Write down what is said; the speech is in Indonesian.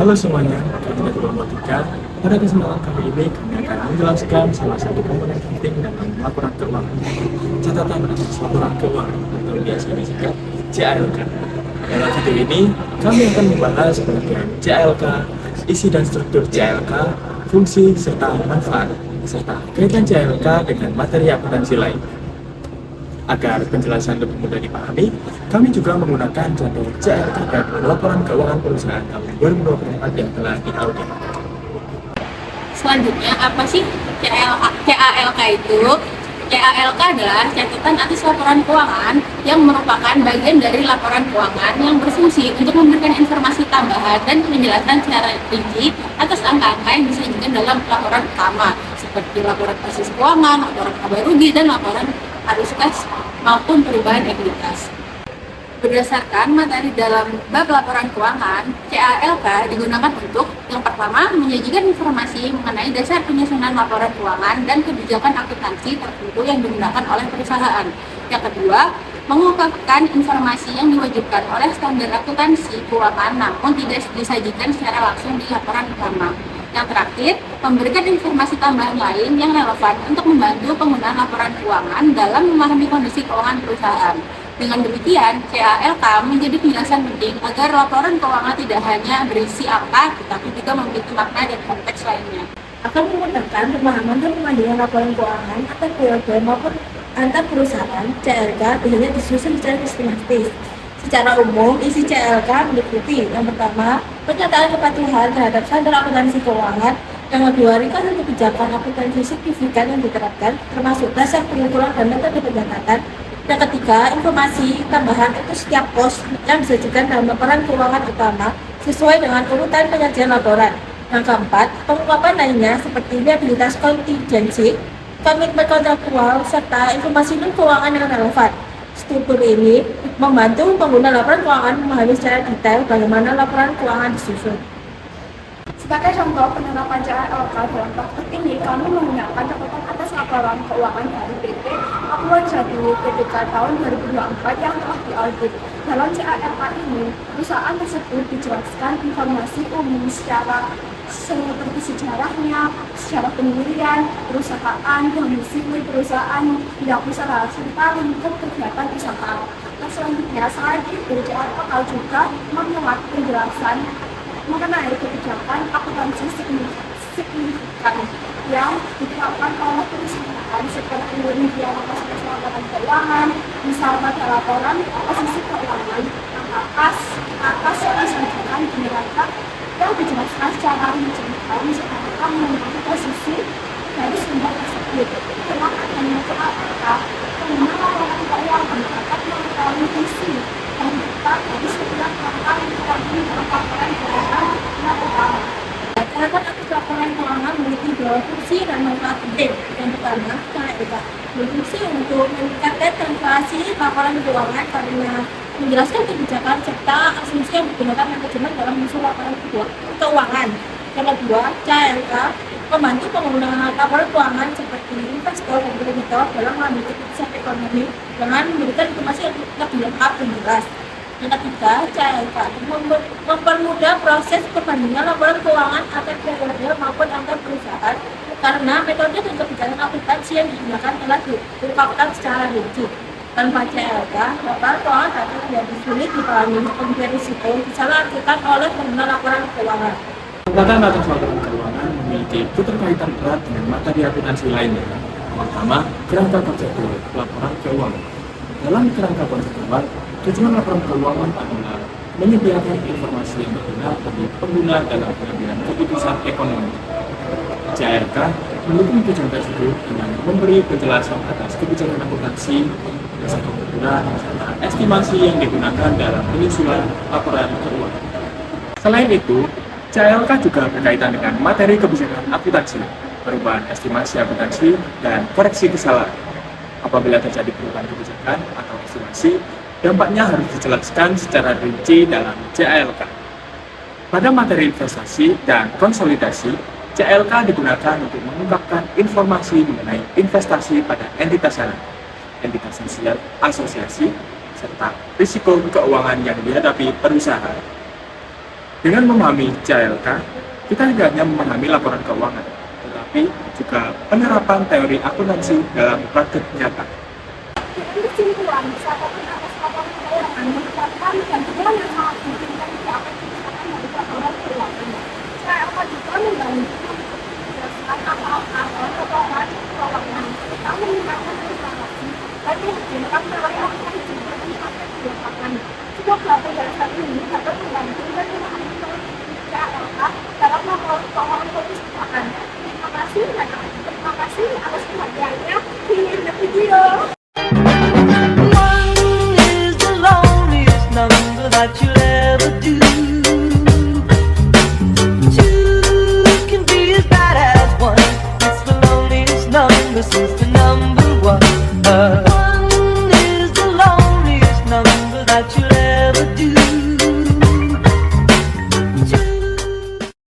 Halo semuanya, kami dari Lombatika. Pada kesempatan kali ini kami akan menjelaskan salah satu komponen penting dalam laporan keuangan, catatan atas laporan keuangan atau biasa disingkat CALK. Dalam video ini, kami akan membahas pengertian CALK, isi dan struktur CALK, fungsi serta manfaat, serta kaitan CALK dengan materi akuntansi lain. Agar penjelasan lebih mudah dipahami, kami juga menggunakan contoh CALK dan laporan keuangan perusahaan tahun 2024 yang telah diaudit. Selanjutnya, apa sih CALK itu? CALK adalah catatan atas laporan keuangan yang merupakan bagian dari laporan keuangan yang berfungsi untuk memberikan informasi tambahan dan penjelasan secara rinci atas angka-angka yang disajikan dalam laporan utama, seperti laporan basis keuangan, laporan laba rugi, dan laporan arus kas maupun perubahan ekuitas. Berdasarkan materi dalam bab laporan keuangan, CALK digunakan untuk yang pertama, menyajikan informasi mengenai dasar penyusunan laporan keuangan dan kebijakan akuntansi tertentu yang digunakan oleh perusahaan. Yang kedua, mengungkapkan informasi yang diwajibkan oleh standar akuntansi keuangan namun tidak disajikan secara langsung di laporan utama. Yang terakhir, memberikan informasi tambahan lain yang relevan untuk membantu penggunaan laporan keuangan dalam memahami kondisi keuangan perusahaan. Dengan demikian, CALK menjadi penjelasan penting agar laporan keuangan tidak hanya berisi angka, tetapi juga memiliki makna dan konteks lainnya. Akan memudahkan pemahaman dan pemandangan laporan keuangan antar periode maupun antar perusahaan. CALK biasanya disusun secara sistematis. Secara umum, isi CALK meliputi yang pertama, pernyataan kepatuhan terhadap standar akuntansi keuangan. Yang kedua, ringkasan kebijakan akuntansi signifikan yang diterapkan, termasuk dasar pengaturan dan metode pencatatan. Yang ketiga, informasi tambahan untuk setiap pos yang disajikan dalam laporan keuangan utama sesuai dengan urutan penyajian laporan. Yang keempat, pengungkapan lainnya seperti liabilitas kontingensi, komitmen kontraktual, serta informasi non keuangan yang relevan. Struktur ini membantu pengguna laporan keuangan memahami secara detail bagaimana laporan keuangan disusun. Sebagai contoh penerapan CALK dalam praktek ini, kami menggunakan catatan atas laporan keuangan dari PT Akuan Jati PTK tahun 2024 yang telah diaudit. Dalam CALK ini, perusahaan tersebut dijelaskan informasi umum seperti sejarahnya, sejarah pendirian, perusahaan, domisili perusahaan, bidang usaha, serta lingkup kegiatan usaha. Selanjutnya, selain itu, CALK juga memuat penjelasan mengenai kebijakan akuntansi signifikan yang diterapkan oleh perusahaan seperti rincian pendapatan keuangan, misal pada laporan posisi keuangan, angka yang disajikan di neraca yang dijelaskan secara rinci serta mengenai posisi dari sumber tersebut. Dengan adanya CALK, pengguna laporan keuangan dapat mengetahui isi yang didapat dari setiap angka yang diketahui dalam laporan keuangan yang utama. Catatan atas laporan keuangan memiliki dua fungsi dan manfaat penting. Yang pertama, CALK berfungsi untuk meningkatkan transparansi laporan keuangan karena menjelaskan kebijakan serta asumsi yang digunakan manajemen dalam menyusun laporan keuangan. Yang kedua, CALK membantu pengguna laporan keuangan seperti investor dan kreditor dalam mengambil keputusan ekonomi dengan memberikan informasi yang lebih lengkap dan jelas. Yang ketiga, CALK mempermudah proses perbandingan laporan keuangan antar periode maupun antar perusahaan karena metode dan kebijakan akuntansi yang digunakan telah diungkapkan secara rinci. Tanpa CALK, laporan keuangan dapat menjadi sulit dipahami dan berisiko disalahartikan oleh pengguna laporan keuangan. Catatan atas laporan keuangan memiliki keterkaitan erat dengan materi akuntansi lainnya, terutama kerangka konseptual laporan keuangan. Dalam kerangka konseptual, tujuan laporan keuangan adalah menyediakan informasi yang berguna bagi pengguna dalam pengambilan keputusan ekonomi. CALK mendukung tujuan tersebut dengan memberi penjelasan atas kebijakan akuntansi, dasar penggunaan, serta estimasi yang digunakan dalam penyusunan laporan keuangan. Selain itu, CALK juga berkaitan dengan materi kebijakan akuntansi, perubahan estimasi akuntansi, dan koreksi kesalahan. Apabila terjadi perubahan kebijakan atau estimasi, dampaknya harus dijelaskan secara rinci dalam CALK. Pada materi investasi dan konsolidasi, CALK digunakan untuk mengungkapkan informasi mengenai investasi pada entitas anak, entitas sosial, asosiasi, serta risiko keuangan yang dihadapi perusahaan. Dengan memahami CALK, kita tidak hanya memahami laporan keuangan, tetapi juga penerapan teori akuntansi dalam praktik nyata. Dengan kesimpulan, catatan atas laporan keuangan merupakan bagian yang sangat penting dan tidak akan dipisahkan dari laporan keuangan. CALK juga membantu menjelaskan apa-apa laporan keuangan, serta meningkatkan transparansi dan menggunakan teori akuntansi dalam praktek di lapangan. Semoga penjelasan ini dapat membantu dan memahami CALK dalam laporan keuangan perusahaan. Terima kasih atas perhatiannya. Ini video. One is the loneliest number that you'll ever do. Two can be as bad as one. It's the loneliest number since the number